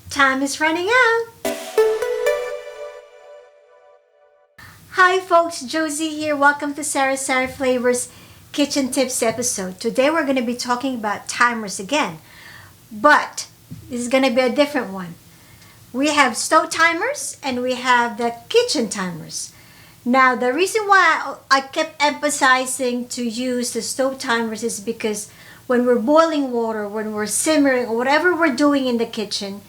Time is running out. Hi folks, Josie here. Welcome to Sari Sari Flavors Kitchen Tips episode. Today we're going to be talking about timers again, but this is going to be a different one. We have stove timers and we have the kitchen timers. Now the reason why I kept emphasizing to use the stove timers is because when we're boiling water, when we're simmering, or whatever we're doing in the kitchen,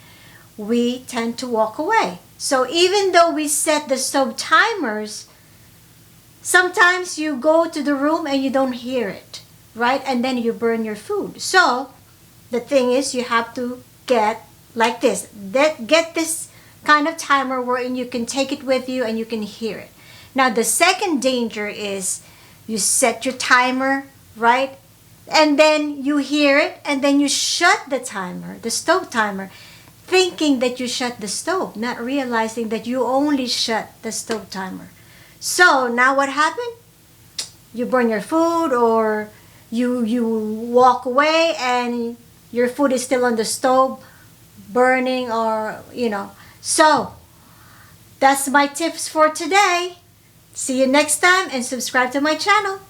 we tend to walk away. So even though we set the stove timers, sometimes you go to the room and you don't hear it, right? And then you burn your food. So the thing is, you have to get like this. Get this kind of timer wherein you can take it with you and you can hear it. Now the second danger is you set your timer, right? And then you hear it and then you shut the timer, the stove timer, thinking that you shut the stove, not realizing that you only shut the stove timer. So now what happened? You burn your food, or you walk away and your food is still on the stove burning, or So that's my tips for today. See you next time and subscribe to my channel.